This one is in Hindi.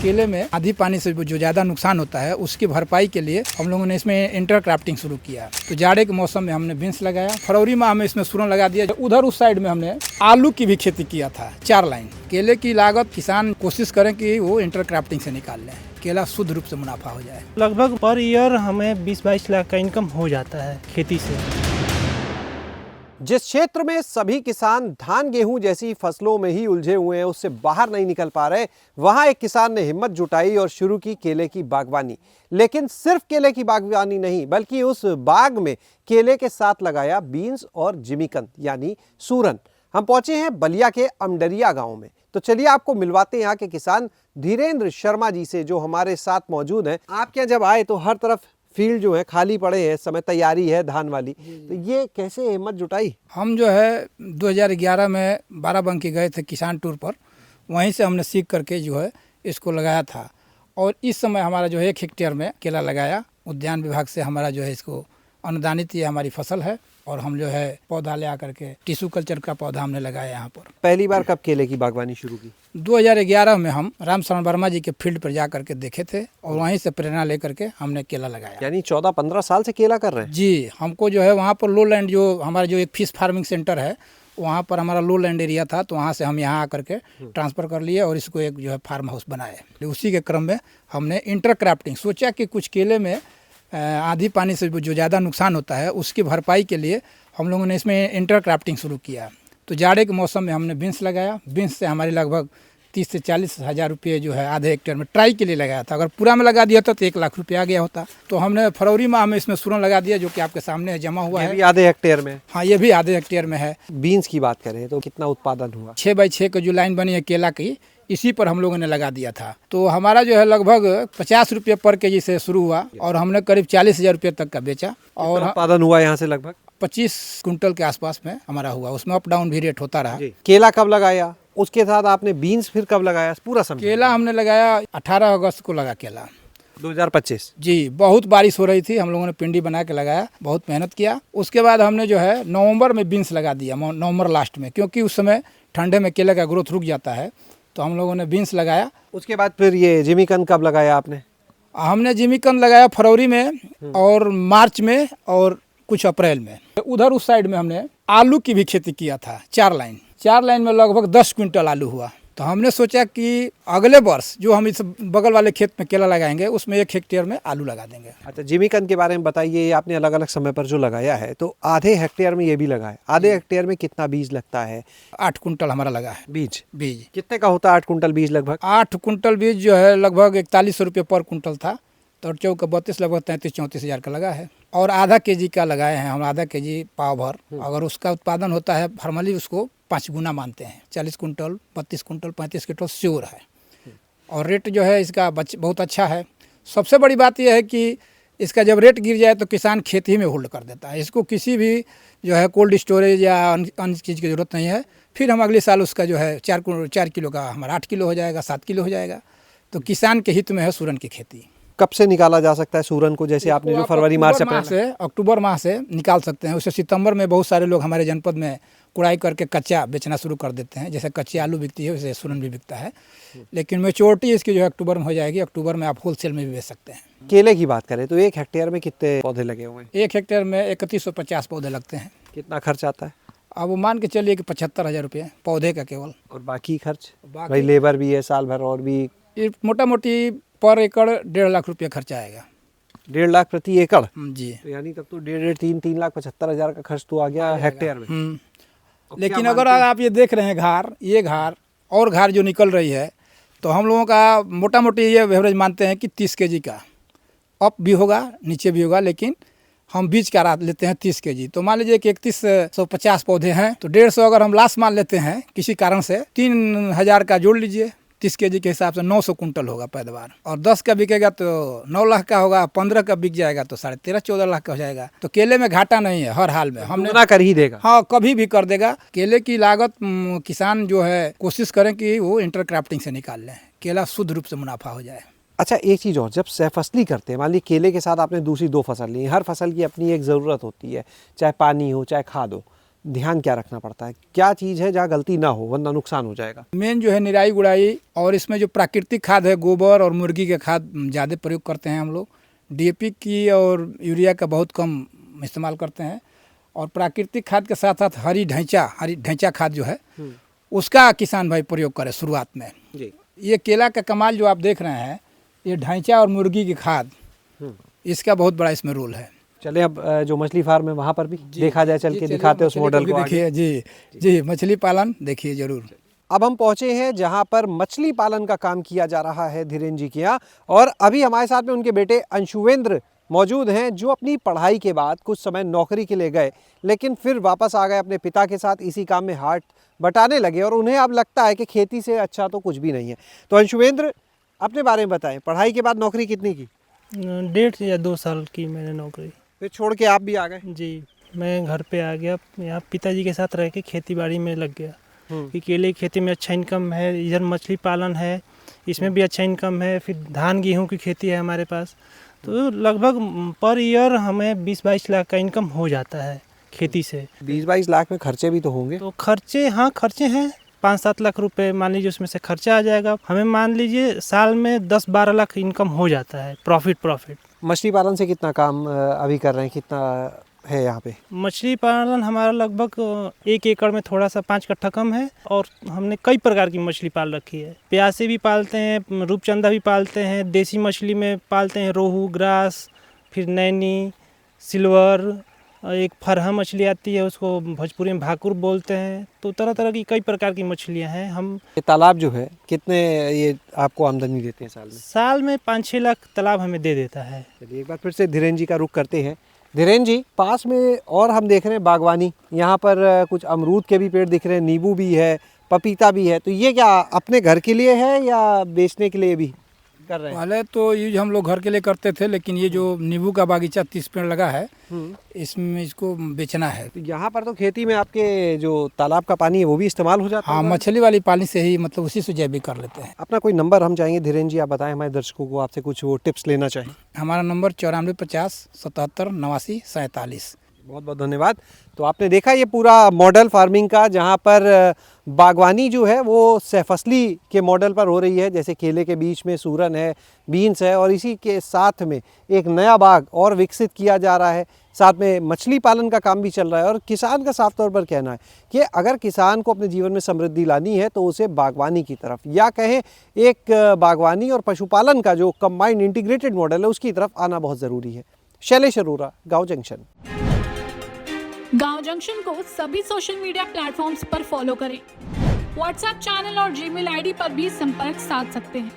केले में आधी पानी से जो ज़्यादा नुकसान होता है उसकी भरपाई के लिए हम लोगों ने इसमें इंटर क्रॉपिंग शुरू किया। तो जाड़े के मौसम में हमने बीन्स लगाया, फरवरी माह में इसमें सूरन लगा दिया। उधर उस साइड में हमने आलू की भी खेती किया था 4 लाइन। केले की लागत किसान कोशिश करें कि वो इंटर क्रॉपिंग से निकाल लें, केला शुद्ध रूप से मुनाफा हो जाए। लगभग पर ईयर हमें 20-22 लाख का इनकम हो जाता है खेती से। जिस क्षेत्र में सभी किसान धान गेहूं जैसी फसलों में ही उलझे हुए हैं, उससे बाहर नहीं निकल पा रहे, वहां एक किसान ने हिम्मत जुटाई और शुरू की केले की बागवानी। लेकिन सिर्फ केले की बागवानी नहीं, बल्कि उस बाग में केले के साथ लगाया बीन्स और जिमीकंद यानी सूरन। हम पहुंचे हैं बलिया के अमडरिया गांव में। तो चलिए आपको मिलवाते हैं यहाँ के किसान धीरेन्द्र शर्मा जी से, जो हमारे साथ मौजूद हैं। आपके यहाँ जब आए तो हर तरफ फील्ड जो है खाली पड़े हैं, समय तैयारी है धान वाली, तो ये कैसे हिम्मत जुटाई? हम जो है 2011 में बाराबंकी गए थे किसान टूर पर, वहीं से हमने सीख करके जो है इसको लगाया था। और इस समय हमारा जो है 1 हेक्टेयर में केला लगाया। उद्यान विभाग से हमारा जो है इसको अनुदानित ये हमारी फसल है। और हम जो है पौधा ले आकर के टिश्यू कल्चर का पौधा हमने लगाया यहाँ पर। पहली बार कब केले की बागवानी शुरू की? 2011 में हम राम शरण वर्मा जी के फील्ड पर जा करके देखे थे और वहीं से प्रेरणा लेकर के हमने केला लगाया। यानी 14-15 साल से केला कर रहे हैं? जी, हमको जो है वहाँ पर लो लैंड, जो हमारा जो एक फिश फार्मिंग सेंटर है, वहाँ पर हमारा लो लैंड एरिया था, तो वहाँ से हम यहाँ आकर के ट्रांसफ़र कर लिए और इसको एक जो है फार्म हाउस बनाए। उसी के क्रम में हमने इंटर क्रॉपिंग सोचा कि कुछ केले में आधी पानी से जो ज़्यादा नुकसान होता है उसकी भरपाई के लिए हम लोगों ने इसमें इंटर क्रॉपिंग शुरू किया। तो जाड़े के मौसम में हमने बीन्स लगाया। बीन्स से हमारी लगभग 30 से 40 हज़ार रुपये जो है आधे हेक्टेयर में ट्राई के लिए लगाया था। अगर पूरा में लगा दिया था तो 1 लाख रुपये आ गया होता। तो हमने फरवरी माह में इसमें सूरन लगा दिया, जो कि आपके सामने जमा हुआ है। ये भी आधे हेक्टेयर में? हाँ, ये भी आधे हेक्टेयर में है। बीन्स की बात करें तो कितना उत्पादन हुआ? 6 बाई 6 की जो लाइन बनी है केला की, इसी पर हम लोगों ने लगा दिया था। तो हमारा जो है लगभग 50 रुपये पर केजी से शुरू हुआ और हमने करीब 40,000 रुपये तक का बेचा। और उत्पादन हुआ यहाँ से लगभग 25 कुंटल के आसपास में हमारा हुआ। उसमें अप डाउन भी रेट होता रहा। केला कब लगाया, उसके साथ आपने बीन्स फिर कब लगाया, पूरा समय? केला हमने लगाया 18 अगस्त को लगा केला 2025। जी, बहुत बारिश हो रही थी, हम लोगों ने पिंडी बना के लगाया, बहुत मेहनत किया। उसके बाद हमने जो है नवंबर में बीन्स लगा दिया, नवंबर लास्ट में, क्योंकि उस समय ठंडे में केले का ग्रोथ रुक जाता है। तो हम लोगों ने बीन्स लगाया। उसके बाद फिर ये जिमीकंद कब लगाया आपने? हमने जिमीकंद लगाया फरवरी में और मार्च में और कुछ अप्रैल में। उधर उस साइड में हमने आलू की भी खेती किया था 4 लाइन। 4 लाइन में लगभग 10 क्विंटल आलू हुआ। तो हमने सोचा कि अगले वर्ष जो हम इस बगल वाले खेत में केला लगाएंगे उसमें 1 हेक्टेयर में आलू लगा देंगे। अच्छा, जिमीकंद के बारे में बताइए। आपने अलग अलग समय पर जो लगाया है, तो आधे हेक्टेयर में ये भी लगाया। आधे हेक्टेयर में कितना बीज लगता है? 8 कुंटल हमारा लगा है बीज कितने का होता है 8 कुंटल बीज? लगभग 8 कुंटल बीज जो है लगभग 4100 रुपये पर कुंटल था। तो 32 लगभग 33-34 हज़ार का लगा है। और आधा केजी का लगाए हैं हम, आधा केजी पाव भर। अगर उसका उत्पादन होता है फॉर्मली उसको 5 गुना मानते हैं। 40 कुंटल, 32 कुंटल, 35 कुंटल श्योर है। और रेट जो है इसका बहुत अच्छा है। सबसे बड़ी बात यह है कि इसका जब रेट गिर जाए तो किसान खेती में होल्ड कर देता है। इसको किसी भी जो है कोल्ड स्टोरेज या अन्य चीज़ की ज़रूरत नहीं है। फिर हम अगले साल उसका जो है 4 किलो का हमारा 8 किलो हो जाएगा, 7 किलो हो जाएगा। तो किसान के हित में है सूरन की खेती। कब से निकाला जा सकता है सूरन को? जैसे आपने जो फरवरी मार्च अक्टूबर माह से निकाल सकते हैं। उससे सितंबर में बहुत सारे लोग हमारे जनपद में कुड़ाई करके कच्चा बेचना शुरू कर देते हैं। जैसे कच्ची आलू बिकती है वैसे सूरन भी बिकता है। लेकिन मेच्योरिटी इसकी जो है अक्टूबर में हो जाएगी। अक्टूबर में आप होलसेल में भी बेच सकते हैं। केले की बात करें तो 1 हेक्टेयर में कितने पौधे लगे हुए हैं? 1 हेक्टेयर में 3150 पौधे लगते हैं। कितना खर्च आता है? अब वो मान के चलिए कि 75,000 रुपये पौधे का केवल। और बाकी खर्च? भाई लेबर भी है साल भर, और भी मोटा मोटी पर एकड़ 1.5 लाख रुपया खर्चा आएगा। 1.5 लाख प्रति एकड़? जी। तो यानी तब तो 3 लाख 75 हज़ार का खर्च तो आ गया हेक्टेयर में। लेकिन अगर आप ये देख रहे हैं ये घार और घार जो निकल रही है, तो हम लोगों का मोटा मोटी ये एवरेज मानते हैं कि 30 केजी का अप भी होगा, नीचे भी होगा, लेकिन हम बीज का रात लेते हैं 30 केजी। तो मान लीजिए कि 3150 पौधे हैं, तो 150 अगर हम लास्ट मान लेते हैं किसी कारण से, 3000 का जोड़ लीजिए। 30 केजी के हिसाब से 900 कुंटल होगा पैदावार। और 10 का बिकेगा तो 9 लाख का होगा। 15 का बिक जाएगा तो 13.5-14 लाख का हो जाएगा। तो केले में घाटा नहीं है हर हाल में। हमने ना कर ही देगा। हाँ, कभी भी कर देगा। केले की लागत किसान जो है कोशिश करें कि वो इंटर क्रॉपिंग से निकाल लें, केला शुद्ध रूप से मुनाफा हो जाए। अच्छा, एक चीज़ और, जब सहफसली करते हैं, मान लीजिए केले के साथ आपने दूसरी 2 फसल ली, हर फसल की अपनी एक ज़रूरत होती है, चाहे पानी हो चाहे खाद हो, ध्यान क्या रखना पड़ता है? क्या चीज़ है जहाँ गलती ना हो वरना नुकसान हो जाएगा? मेन जो है निराई गुड़ाई, और इसमें जो प्राकृतिक खाद है गोबर और मुर्गी के खाद ज़्यादा प्रयोग करते हैं हम लोग। डीएपी की और यूरिया का बहुत कम इस्तेमाल करते हैं। और प्राकृतिक खाद के साथ साथ हरी ढैंचा खाद जो है उसका किसान भाई प्रयोग करे शुरुआत में। जी। ये केला का कमाल जो आप देख रहे हैं, ये ढैंचा और मुर्गी की खाद, इसका बहुत बड़ा इसमें रोल है। चले अब जो मछली फार्म है वहाँ पर भी देखा जाए, चल के दिखाते हैं उस मॉडल को आगे। देखिए जी मछली पालन देखिए जरूर। अब हम पहुंचे हैं जहां पर मछली पालन का काम किया जा रहा है धीरेन्द्र जी के यहाँ, और अभी हमारे साथ में उनके बेटे अंशुवेंद्र मौजूद हैं जो अपनी पढ़ाई के बाद कुछ समय नौकरी के लिए गए, लेकिन फिर वापस आ गए अपने पिता के साथ, इसी काम में हाथ बटाने लगे और उन्हें अब लगता है कि खेती से अच्छा तो कुछ भी नहीं है। तो अंशुवेंद्र, अपने बारे में बताएं, पढ़ाई के बाद नौकरी कितनी की? 1.5 या 2 साल की मैंने नौकरी। फिर छोड़ के आप भी आ गए? जी, मैं घर पे आ गया, यहाँ पिताजी के साथ रह के खेती बाड़ी में लग गया कि केले की खेती में अच्छा इनकम है, इधर मछली पालन है, इसमें भी अच्छा इनकम है, फिर धान गेहूं की खेती है हमारे पास। तो लगभग पर ईयर हमें 20-22 लाख का इनकम हो जाता है खेती से। 20-22 लाख में खर्चे भी तो होंगे? तो खर्चे, हाँ खर्चे हैं, 5-7 लाख रुपए मान लीजिए उसमें से खर्चा आ जाएगा। हमें मान लीजिए साल में 10-12 लाख इनकम हो जाता है, प्रॉफिट। मछली पालन से कितना काम अभी कर रहे हैं, कितना है यहाँ पे? मछली पालन हमारा लगभग 1 एकड़ में थोड़ा सा 5 कट्ठा कम है, और हमने कई प्रकार की मछली पाल रखी है। प्यासे भी पालते हैं, रूपचंदा भी पालते हैं, देसी मछली में पालते हैं रोहू, ग्रास, फिर नैनी, सिल्वर, एक फरहा मछली आती है, उसको भोजपुरी में भाकुर बोलते हैं। तो तरह तरह की कई प्रकार की मछलियाँ हैं। हम ये तालाब जो है कितने ये आपको आमदनी देते हैं साल में? साल में 5-6 लाख तालाब हमें दे देता है। चलिए एक बार फिर से धीरेन्द्र जी का रुख करते हैं। धीरेन्द्र जी, पास में और हम देख रहे हैं बागवानी, यहाँ पर कुछ अमरूद के भी पेड़ दिख रहे हैं, नींबू भी है, पपीता भी है। तो ये क्या अपने घर के लिए है या बेचने के लिए भी कर रहे हैं? पहले तो यूज हम लोग घर के लिए करते थे, लेकिन ये जो नींबू का बागीचा 30 पेड़ लगा है, इसमें इसको बेचना है। तो यहाँ पर तो खेती में आपके जो तालाब का पानी है वो भी इस्तेमाल हो जाता है? हाँ, मछली वाली पानी से ही, मतलब उसी से जैविक कर लेते हैं। अपना कोई नंबर हम चाहेंगे धीरेन्द्र जी, आप बताएं हमारे दर्शकों को, आपसे कुछ वो टिप्स लेना चाहें। हमारा नंबर 9450 77 89 47। बहुत बहुत धन्यवाद। तो आपने देखा ये पूरा मॉडल फार्मिंग का, जहाँ पर बागवानी जो है वो सहफसली के मॉडल पर हो रही है। जैसे केले के बीच में सूरन है, बीन्स है, और इसी के साथ में एक नया बाग और विकसित किया जा रहा है। साथ में मछली पालन का काम भी चल रहा है। और किसान का साफ तौर पर कहना है कि अगर किसान को अपने जीवन में समृद्धि लानी है तो उसे बागवानी की तरफ, या कहें एक बागवानी और पशुपालन का जो कंबाइंड इंटीग्रेटेड मॉडल है उसकी तरफ आना बहुत ज़रूरी है। शैलेश अरोरा, गाँव जंक्शन। गांव जंक्शन को सभी सोशल मीडिया प्लेटफॉर्म्स पर फॉलो करें। व्हाट्सएप चैनल और जीमेल आईडी पर भी संपर्क साध सकते हैं।